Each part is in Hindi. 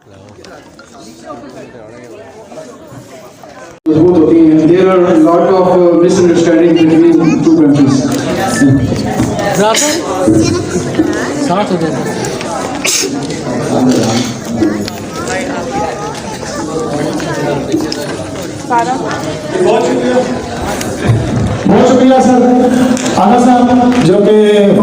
There are a lot of misunderstanding between two countries. साथ हो जाएगा। बहुत शुक्रिया सर आगा साहब जो कि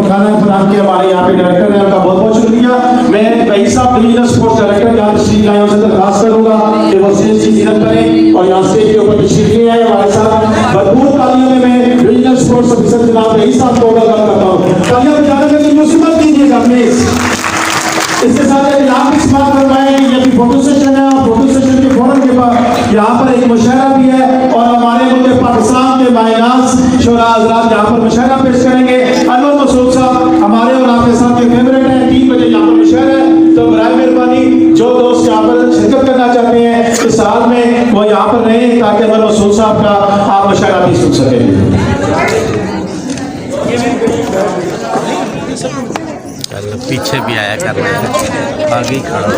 खाना फराम के हमारे यहाँ पे डायरेक्टर है, आपका बहुत बहुत शुक्रिया। मैं भाई साहब रीजनल स्पोर्ट्स डायरेक्टर यहाँ तशरीफ लाए उनसे दरखास्त करूँगा कि वो स्टेज की जिरत करें और यहाँ स्टेज के ऊपर तशरीफ ले आए हमारे साथ। भरपूर तालियों में मैं रीजनल स्पोर्ट्स ऑफिसर जनाब भाई साहब को वेलकम करता हूँ। तालियां बजाने की मुसीबत कीजिएगा प्लीज। इसके साथ आप इस बात करवाएं कि ये फोटो सेशन है और फोटो सेशन के फौरन के बाद यहाँ पर एक मुशायरा भी है और हमारे मुल्क पाकिस्तान के मायनाज शोरा हज़रात यहाँ पर मुशायरा पेश करेंगे। अनवर मसूद साहब हमारे और आपके साथ के फेवरेट हैं। 3 बजे यहाँ पर मुशायरा है, तो बराए मेहरबानी जो दोस्त यहाँ पर शिरकत करना चाहते हैं इस साल में वो यहाँ पर रहें ताकि अनवर मसूद साहब का आप मुशायरा भी सुन सकें। पीछे भी आया कर रहे हैं, आगे ही खड़ा।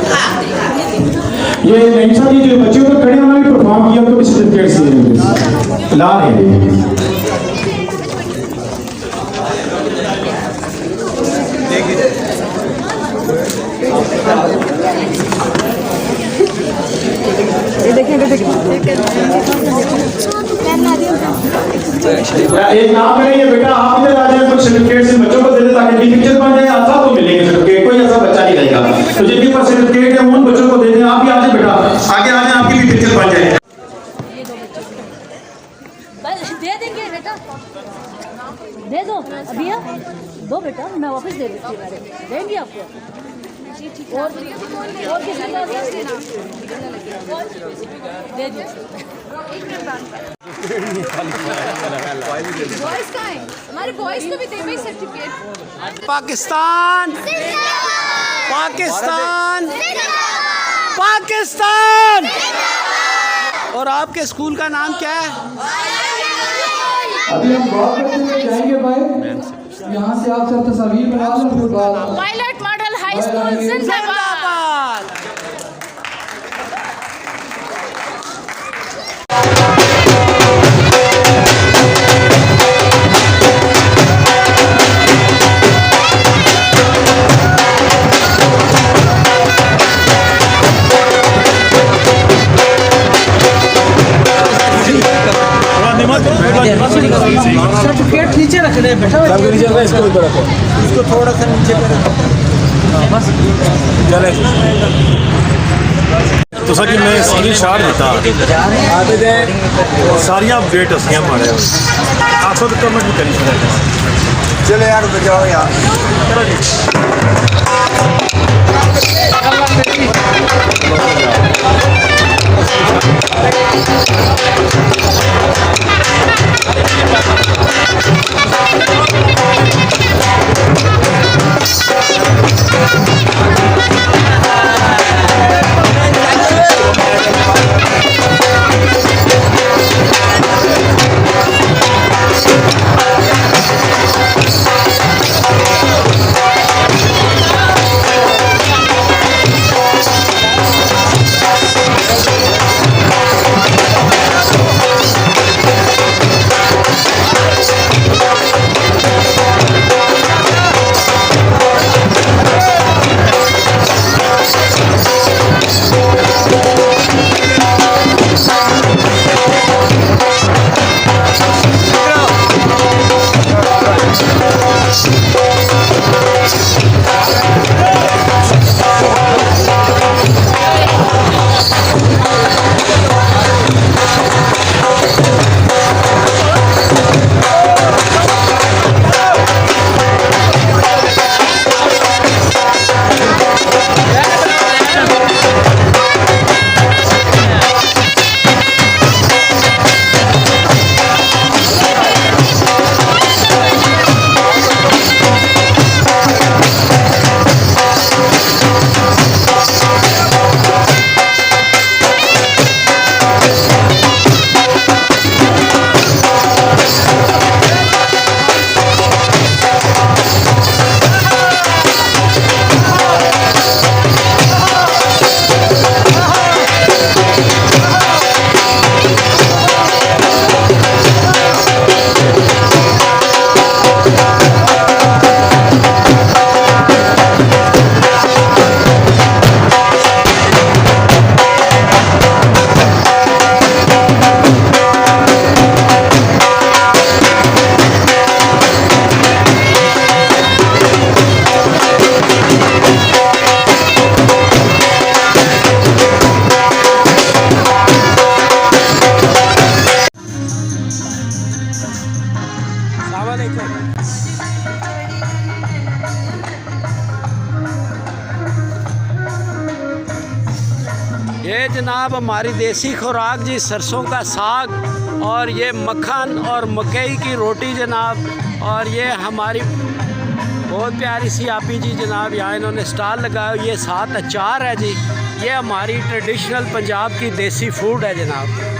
ये नहीं साहब ये जो बच्चे तो खड़े उन्होंने भी परफॉर्म किया, उनको भी सर्टिफिकेट से ला रहे हैं। एक काम करेंगे बेटा, आप इधर आ जाए, कुछ सर्टिफिकेट से बच्चों को दे दे ताकि इनकी पिक्चर बन जाए, आप सबको मिलेंगे सर्टिफिकेट, कोई ऐसा बच्चा नहीं रहेगा। तो जिनके पास सर्टिफिकेट है उन बच्चों को दे दें। आप भी आ जाए बेटा, आगे आ जाए, आपकी भी पिक्चर बन जाए। दे देंगे बेटा, दे दो अभी दो बेटा, मैं वापस दे देती हूँ, देंगे आपको। और किसी का दे दो। बॉयज का है, हमारे बॉयज को भी दे भाई सर्टिफिकेट। पाकिस्तान पाकिस्तान पाकिस्तान। और आपके स्कूल का नाम क्या है? अभी हम बात करते हुए जाएंगे भाई, यहाँ से आप सब तस्वीर बना लो। पायलट मॉडल हाई स्कूल जिंदाबाद। सर्टिफिकेट नीचे रख रहे हैं बेटा, इसको ऊपर रखो, इसको थोड़ा सा नीचे बस चले। तो सर कि मैं स्क्रीन शॉट देता सारिया अपडेट हसियाँ मारे आप सब कमेंट भी करी चले यार बजाओ यार। चलो ये जनाब हमारी देसी खुराक जी, सरसों का साग और ये मक्खन और मकई की रोटी जनाब। और ये हमारी बहुत प्यारी सी आपी जी जनाब, यहाँ इन्होंने स्टॉल लगाया। ये साथ अचार है जी, ये हमारी ट्रेडिशनल पंजाब की देसी फूड है जनाब।